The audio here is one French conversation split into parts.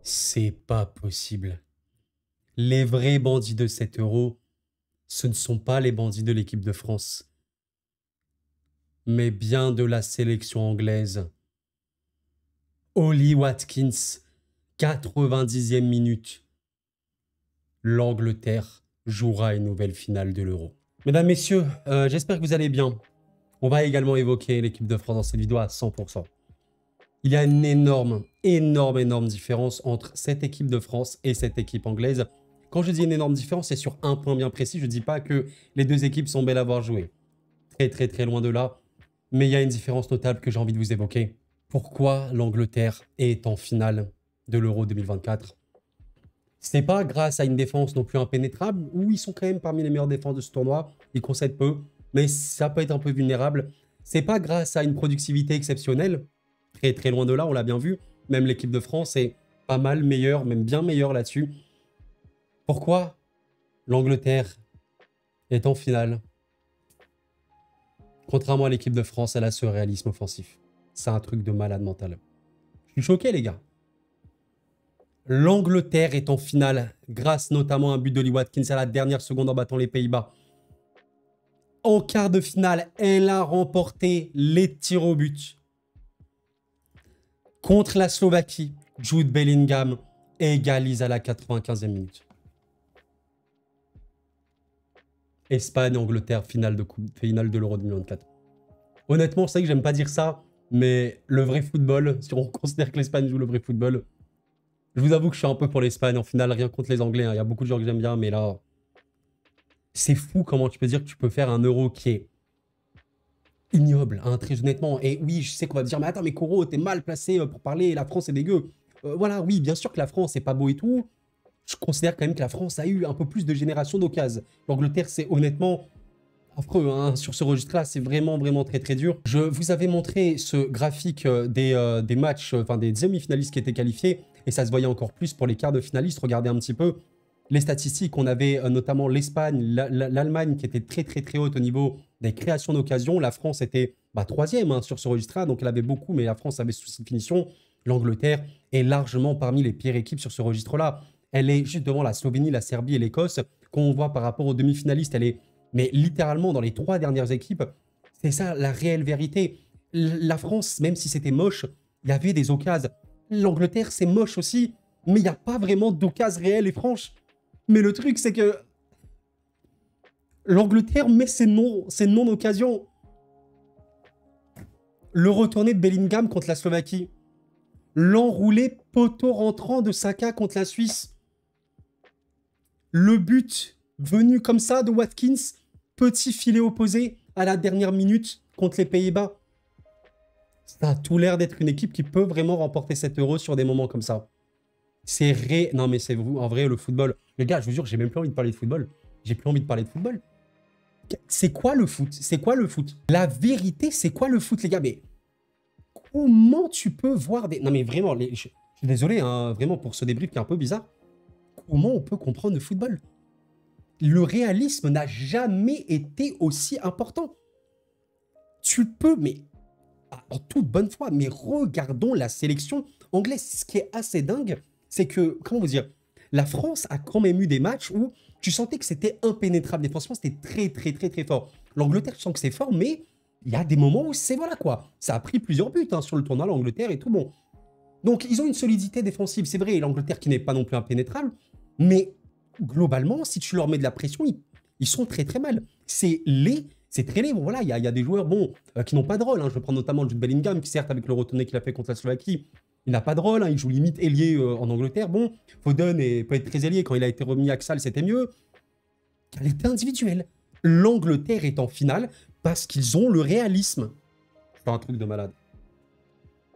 C'est pas possible. Les vrais bandits de 7 euros, ce ne sont pas les bandits de l'équipe de France, mais bien de la sélection anglaise. Ollie Watkins, 90e minute. L'Angleterre jouera une nouvelle finale de l'Euro. Mesdames, Messieurs, j'espère que vous allez bien. On va également évoquer l'équipe de France dans cette vidéo à 100%. Il y a une énorme différence entre cette équipe de France et cette équipe anglaise. Quand je dis une énorme différence, c'est sur un point bien précis. Je ne dis pas que les deux équipes sont belles à voir jouer. Très loin de là. Mais il y a une différence notable que j'ai envie de vous évoquer. Pourquoi l'Angleterre est en finale de l'Euro 2024? C'est pas grâce à une défense non plus impénétrable, où ils sont quand même parmi les meilleures défenses de ce tournoi. Ils concèdent peu, mais ça peut être un peu vulnérable. C'est pas grâce à une productivité exceptionnelle. Très loin de là, on l'a bien vu. Même l'équipe de France est pas mal meilleure, même bien meilleure là-dessus. Pourquoi l'Angleterre est en finale? Contrairement à l'équipe de France, elle a ce réalisme offensif. C'est un truc de malade mental. Je suis choqué, les gars. L'Angleterre est en finale grâce notamment à un but d'Ollie Watkins à la dernière seconde en battant les Pays-Bas. En quart de finale, elle a remporté les tirs au but. Contre la Slovaquie, Jude Bellingham égalise à la 95e minute. Espagne-Angleterre, finale de l'Euro 2024. Honnêtement, c'est vrai que j'aime pas dire ça, mais le vrai football, si on considère que l'Espagne joue le vrai football, je vous avoue que je suis un peu pour l'Espagne en finale, rien contre les Anglais. Il y a beaucoup de gens que j'aime bien, mais là, c'est fou comment tu peux dire que tu peux faire un Euro qui est ignoble, hein, très honnêtement. Et oui, je sais qu'on va me dire, mais attends, mais Koro, t'es mal placé pour parler, la France est dégueu. Voilà, oui, bien sûr que la France, c'est pas beau et tout. Je considère quand même que la France a eu un peu plus de génération d'occasions. L'Angleterre, c'est honnêtement affreux, hein. Sur ce registre-là, c'est vraiment très dur. Je vous avais montré ce graphique des matchs, enfin des demi-finalistes qui étaient qualifiés, et ça se voyait encore plus pour les quarts de finalistes. Regardez un petit peu les statistiques. On avait notamment l'Espagne, l'Allemagne qui était très haute au niveau des créations d'occasions. La France était troisième hein, sur ce registre-là, donc elle avait beaucoup, mais la France avait souci de finition. L'Angleterre est largement parmi les pires équipes sur ce registre-là. Elle est juste devant la Slovénie, la Serbie et l'Écosse. Quand on voit par rapport aux demi-finalistes, elle est mais littéralement dans les 3 dernières équipes. C'est ça la réelle vérité. La France, même si c'était moche, il y avait des occasions. L'Angleterre, c'est moche aussi, mais il n'y a pas vraiment d'occasions réelles et franches. Mais le truc, c'est que l'Angleterre met ses non-occasions. Le retourné de Bellingham contre la Slovaquie. L'enroulé poteau rentrant de Saka contre la Suisse. Le but venu comme ça de Watkins, petit filet opposé à la dernière minute contre les Pays-Bas. Ça a tout l'air d'être une équipe qui peut vraiment remporter cet Euro sur des moments comme ça. C'est Non mais c'est vous, en vrai, le football. Les gars, je vous jure, j'ai même plus envie de parler de football. J'ai plus envie de parler de football. C'est quoi le foot? C'est quoi le foot? La vérité, c'est quoi le foot, les gars? Mais comment tu peux voir des... Non mais vraiment, je suis désolé, hein, vraiment, pour ce débrief qui est un peu bizarre. Comment on peut comprendre le football? Le réalisme n'a jamais été aussi important. Tu peux, mais en toute bonne foi, mais regardons la sélection anglaise. Ce qui est assez dingue, c'est que, comment vous dire, la France a quand même eu des matchs où tu sentais que c'était impénétrable. Défensivement, c'était très fort. L'Angleterre, tu sens que c'est fort, mais il y a des moments où c'est voilà quoi. Ça a pris plusieurs buts hein, sur le tournoi, l'Angleterre et tout bon. Donc, ils ont une solidité défensive, c'est vrai, l'Angleterre qui n'est pas non plus impénétrable, mais globalement, si tu leur mets de la pression, ils sont très mal. C'est très laid. Bon, voilà, il y a des joueurs bon, qui n'ont pas de rôle. Hein. Je vais prendre notamment Jude Bellingham, qui certes, avec le retourné qu'il a fait contre la Slovaquie, il n'a pas de rôle. Hein. Il joue limite ailier en Angleterre. Bon, Foden peut être très ailier. Quand il a été remis axial, c'était mieux. Qualité individuelle. L'Angleterre est en finale parce qu'ils ont le réalisme. C'est un truc de malade.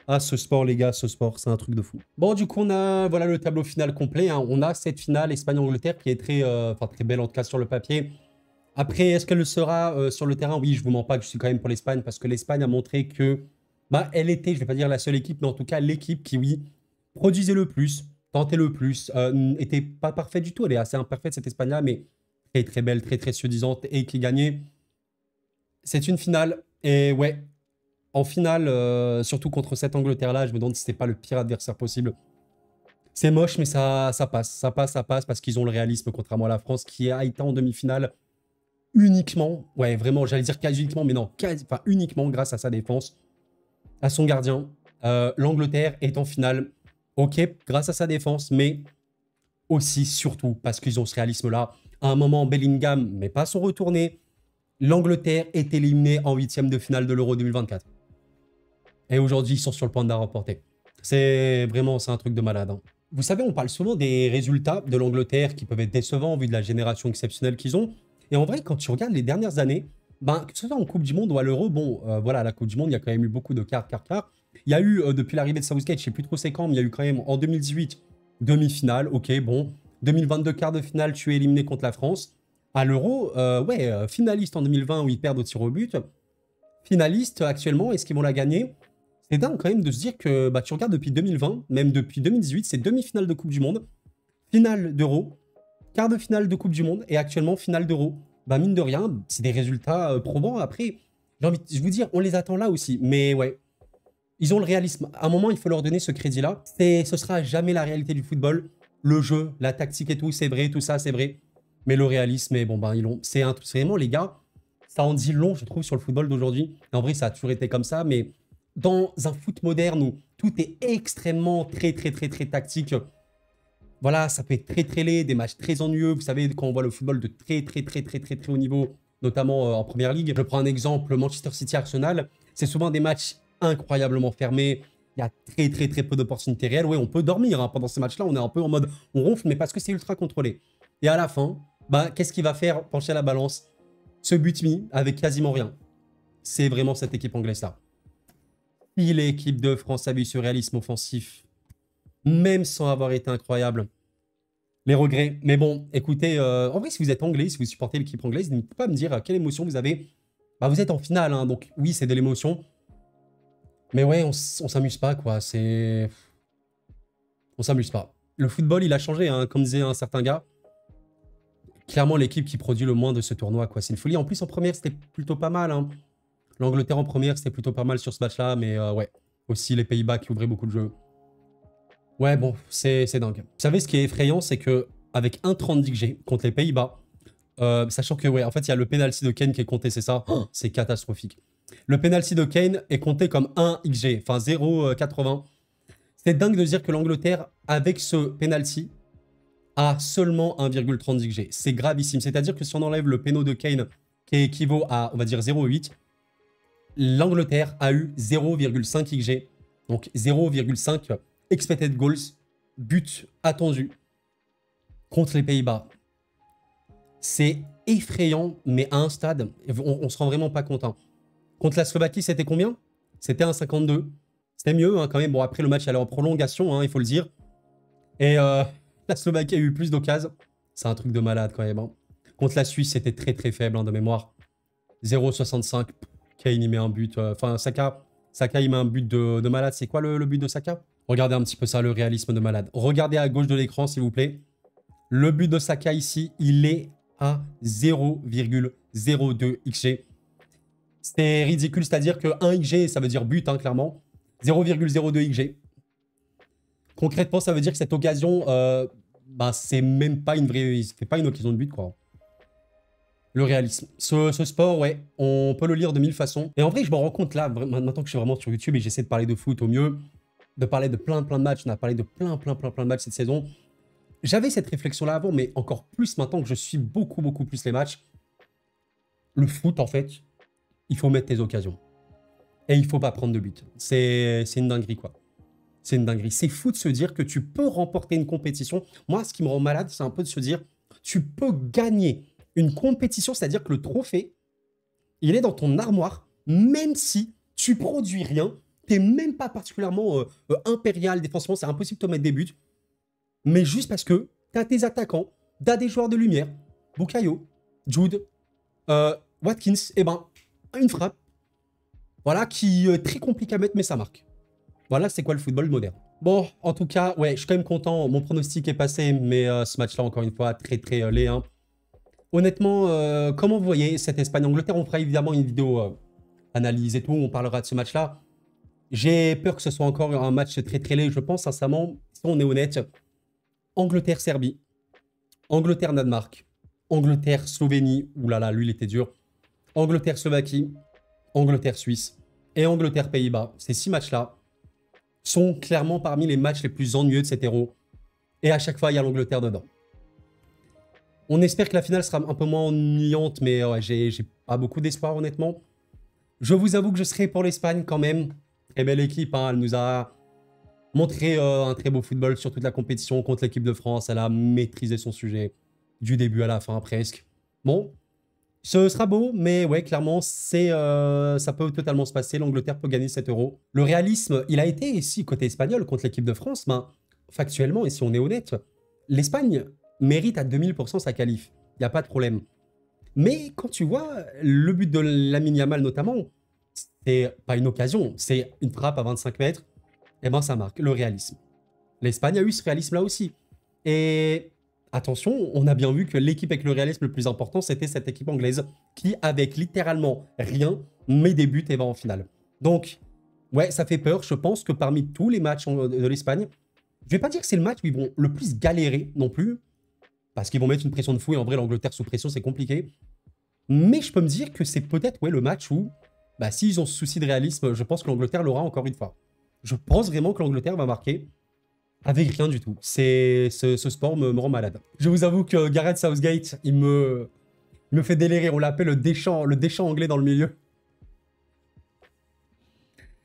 Ah, ce sport, les gars, ce sport, c'est un truc de fou. Bon, du coup, on a voilà, le tableau final complet. Hein. On a cette finale Espagne-Angleterre qui est très belle, en tout cas, sur le papier. Après, est-ce qu'elle le sera sur le terrain? Oui, je vous mens pas que je suis quand même pour l'Espagne, parce que l'Espagne a montré que elle était, je vais pas dire la seule équipe, mais en tout cas, l'équipe qui, oui, produisait le plus, tentait le plus, était pas parfaite du tout. Elle est assez imparfaite, cette Espagne-là, mais très belle, très séduisante, et qui gagnait. C'est une finale, et ouais, en finale, surtout contre cette Angleterre-là, je me demande si c'était pas le pire adversaire possible. C'est moche, mais ça passe. Ça passe parce qu'ils ont le réalisme, contrairement à la France, qui a été en demi-finale uniquement, ouais, vraiment, j'allais dire quasi uniquement, mais non, enfin, uniquement grâce à sa défense, à son gardien. L'Angleterre est en finale, ok, grâce à sa défense, mais aussi, surtout, parce qu'ils ont ce réalisme-là. À un moment, Bellingham, mais pas son retourné. L'Angleterre est éliminée en huitième de finale de l'Euro 2024. Et aujourd'hui, ils sont sur le point de la remporter. C'est vraiment, c'est un truc de malade. Hein. Vous savez, on parle souvent des résultats de l'Angleterre qui peuvent être décevants vu de la génération exceptionnelle qu'ils ont. Et en vrai, quand tu regardes les dernières années, ben, que ce soit en Coupe du Monde ou à l'Euro, bon, voilà, la Coupe du Monde, il y a quand même eu beaucoup de quart. Il y a eu, depuis l'arrivée de Southgate, je ne sais plus trop c'est quand, mais il y a eu quand même en 2018, demi-finale, ok, bon. 2022, quart de finale, tu es éliminé contre la France. À l'Euro, finaliste en 2020 où ils perdent au tir au but. Finaliste actuellement, est-ce qu'ils vont la gagner? C'est dingue quand même de se dire que bah, tu regardes depuis 2020, même depuis 2018, c'est demi-finale de Coupe du Monde, finale d'Euro, quart de finale de Coupe du Monde et actuellement finale d'Euro. Bah mine de rien, c'est des résultats probants. Après, j'ai envie de vous dire, on les attend là aussi. Mais ouais, ils ont le réalisme. À un moment, il faut leur donner ce crédit-là. Ce sera jamais la réalité du football. Le jeu, la tactique et tout, c'est vrai, tout ça, c'est vrai. Mais le réalisme, et bon, ben, ils l'ont. C'est vraiment, les gars, ça en dit long, je trouve, sur le football d'aujourd'hui. En vrai, ça a toujours été comme ça, mais dans un foot moderne où tout est extrêmement très tactique, voilà, ça peut être très laid, des matchs très ennuyeux. Vous savez, quand on voit le football de très haut niveau, notamment en Première Ligue. Je prends un exemple, Manchester City-Arsenal. C'est souvent des matchs incroyablement fermés. Il y a très peu d'opportunités réelles. Oui, on peut dormir hein, pendant ces matchs-là. On est un peu en mode, on ronfle, mais parce que c'est ultra contrôlé. Et à la fin, bah, qu'est-ce qui va faire pencher la balance? Ce but mis avec quasiment rien. C'est vraiment cette équipe anglaise-là. Si l'équipe de France a vu ce réalisme offensif, même sans avoir été incroyable, les regrets. Mais bon, écoutez, en vrai, si vous êtes anglais, si vous supportez l'équipe anglaise, n'hésitez pas à me dire quelle émotion vous avez. Bah, vous êtes en finale, hein, donc oui, c'est de l'émotion. Mais ouais, on s'amuse pas, quoi. On s'amuse pas. Le football, il a changé, hein, comme disait un certain gars. Clairement, l'équipe qui produit le moins de ce tournoi, quoi. C'est une folie. En plus, en première, c'était plutôt pas mal. Hein. L'Angleterre en première, c'était plutôt pas mal sur ce match-là, mais ouais. Aussi les Pays-Bas qui ouvraient beaucoup de jeux. Ouais, bon, c'est dingue. Vous savez, ce qui est effrayant, c'est que avec 1,30 d'XG contre les Pays-Bas, sachant que, ouais, en fait, il y a le penalty de Kane qui est compté, c'est ça. Oh, c'est catastrophique. Le penalty de Kane est compté comme 1 XG, enfin 0,80. C'est dingue de dire que l'Angleterre, avec ce penalty, a seulement 1,30 XG. C'est gravissime. C'est-à-dire que si on enlève le péno de Kane, qui équivaut à, on va dire, 0,8, l'Angleterre a eu 0,5 XG. Donc 0,5 expected goals, but attendu contre les Pays-Bas. C'est effrayant, mais à un stade, on se rend vraiment pas compte. Hein. Contre la Slovaquie, c'était combien? C'était 1,52. C'était mieux, hein, quand même. Bon, après, le match allait en prolongation, hein, il faut le dire. Et la Slovaquie a eu plus d'occasions. C'est un truc de malade, quand même. Hein. Contre la Suisse, c'était très faible, hein, de mémoire. 0,65. Kane, il met un but. Enfin, Saka, il met un but de malade. C'est quoi le but de Saka? Regardez un petit peu ça, le réalisme de malade. Regardez à gauche de l'écran, s'il vous plaît. Le but de Saka ici, il est à 0,02 XG. C'est ridicule, c'est-à-dire que 1 XG, ça veut dire but, hein, clairement. 0,02 XG. Concrètement, ça veut dire que cette occasion, bah, c'est même pas une vraie... C'est pas une occasion de but, quoi. Le réalisme. Ce sport, ouais, on peut le lire de mille façons. Et en vrai, je me rends compte là, maintenant que je suis vraiment sur YouTube et j'essaie de parler de foot au mieux, de parler de plein de matchs. On a parlé de plein de matchs cette saison. J'avais cette réflexion-là avant, mais encore plus maintenant que je suis beaucoup plus les matchs. Le foot, en fait, il faut mettre tes occasions. Et il faut pas prendre de but. C'est une dinguerie, quoi. C'est une dinguerie. C'est fou de se dire que tu peux remporter une compétition. Moi, ce qui me rend malade, c'est un peu de se dire, tu peux gagner une compétition, c'est-à-dire que le trophée, il est dans ton armoire, même si tu produis rien, tu n'es même pas particulièrement impérial défensivement, c'est impossible de te mettre des buts, mais juste parce que tu as tes attaquants, tu as des joueurs de lumière, Bukayo, Jude, Watkins, et ben, une frappe, voilà, qui est très compliquée à mettre, mais ça marque. Voilà, c'est quoi le football moderne. Bon, en tout cas, ouais, je suis quand même content. Mon pronostic est passé, mais ce match-là, encore une fois, très laid. Hein. Honnêtement, comment vous voyez cette Espagne-Angleterre? On fera évidemment une vidéo analyse et tout, on parlera de ce match-là. J'ai peur que ce soit encore un match très laid, je pense, sincèrement, si on est honnête. Angleterre-Serbie, Angleterre-Danemark, Angleterre-Slovénie, oulala, lui il était dur, Angleterre-Slovaquie, Angleterre-Suisse et Angleterre-Pays-Bas. Ces 6 matchs-là sont clairement parmi les matchs les plus ennuyeux de cet Euro. Et à chaque fois, il y a l'Angleterre dedans. On espère que la finale sera un peu moins ennuyante, mais ouais, j'ai pas beaucoup d'espoir honnêtement. Je vous avoue que je serai pour l'Espagne quand même. Très belle équipe, hein. Elle nous a montré un très beau football sur toute la compétition contre l'équipe de France. Elle a maîtrisé son sujet du début à la fin presque. Bon, ce sera beau, mais ouais, clairement, ça peut totalement se passer. L'Angleterre peut gagner 7 euros. Le réalisme, il a été ici côté espagnol contre l'équipe de France, mais factuellement, et si on est honnête, l'Espagne mérite à 2000% sa qualif. Il n'y a pas de problème. Mais quand tu vois le but de Lamine Yamal notamment, c'est pas une occasion, c'est une frappe à 25 mètres, et ben ça marque le réalisme. L'Espagne a eu ce réalisme-là aussi. Et attention, on a bien vu que l'équipe avec le réalisme le plus important, c'était cette équipe anglaise qui, avec littéralement rien, met des buts et va en finale. Donc, ouais, ça fait peur. Je pense que parmi tous les matchs de l'Espagne, je vais pas dire que c'est le match où ils vont le plus galérer non plus, parce qu'ils vont mettre une pression de fou, et en vrai, l'Angleterre sous pression, c'est compliqué. Mais je peux me dire que c'est peut-être ouais, le match où, bah, s'ils ont ce souci de réalisme, je pense que l'Angleterre l'aura encore une fois. Je pense vraiment que l'Angleterre va marquer avec rien du tout. Ce sport me rend malade. Je vous avoue que Gareth Southgate, il me fait délirer. On l'appelle le Deschamps anglais dans le milieu.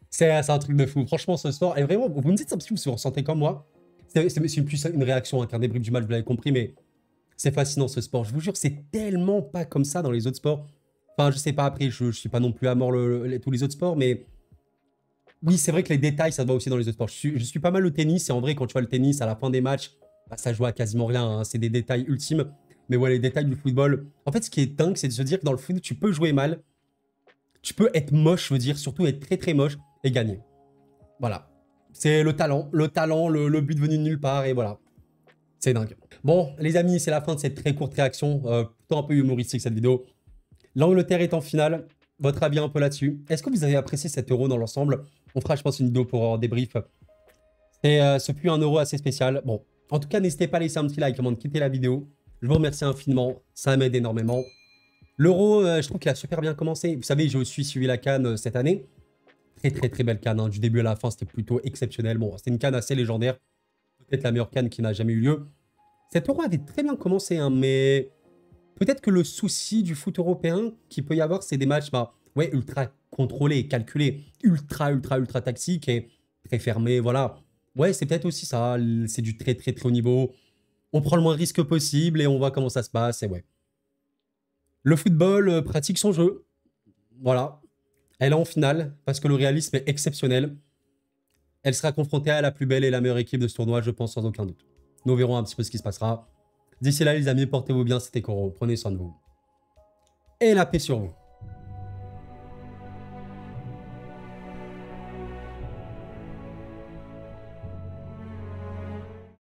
C'est un truc de fou. Franchement, ce sport est vraiment... Vous me dites ça si vous vous ressentez comme moi. C'est plus une réaction qu'un débrief du match, vous l'avez compris, mais c'est fascinant ce sport. Je vous jure, c'est tellement pas comme ça dans les autres sports. Enfin, je sais pas, après, je suis pas non plus à mort tous les autres sports, mais... Oui, c'est vrai que les détails, ça se voit aussi dans les autres sports. Je suis pas mal au tennis, et en vrai, quand tu vois le tennis, à la fin des matchs, bah, ça joue à quasiment rien, hein. C'est des détails ultimes. Mais ouais, les détails du football... En fait, ce qui est dingue, c'est de se dire que dans le foot, tu peux jouer mal, tu peux être moche, je veux dire, surtout être très très moche, et gagner. Voilà. C'est le talent, le but venu de nulle part, et voilà. C'est dingue. Bon, les amis, c'est la fin de cette très courte réaction, plutôt un peu humoristique cette vidéo. L'Angleterre est en finale. Votre avis un peu là-dessus. Est-ce que vous avez apprécié cet euro dans l'ensemble? On fera, je pense, une vidéo pour débrief. Et ce fut un euro assez spécial. Bon, en tout cas, n'hésitez pas à laisser un petit like avant de quitter la vidéo. Je vous remercie infiniment. Ça m'aide énormément. L'euro, je trouve qu'il a super bien commencé. Vous savez, j'ai aussi suivi la CAN cette année. Très, très, très belle CAN. Hein. Du début à la fin, c'était plutôt exceptionnel. Bon, c'était une CAN assez légendaire. Peut-être la meilleure CAN qui n'a jamais eu lieu. Cet euro avait très bien commencé, hein, mais peut-être que le souci du foot européen qu'il peut y avoir, c'est des matchs bah, ouais, ultra contrôlés, calculés, ultra tactiques et très fermés, voilà. Ouais, c'est peut-être aussi ça, c'est du très haut niveau. On prend le moins de risques possible et on voit comment ça se passe, et ouais. Le football pratique son jeu, voilà. Elle est en finale parce que le réalisme est exceptionnel. Elle sera confrontée à la plus belle et la meilleure équipe de ce tournoi, je pense, sans aucun doute. Nous verrons un petit peu ce qui se passera. D'ici là, les amis, portez-vous bien, c'était Koro. Prenez soin de vous. Et la paix sur vous.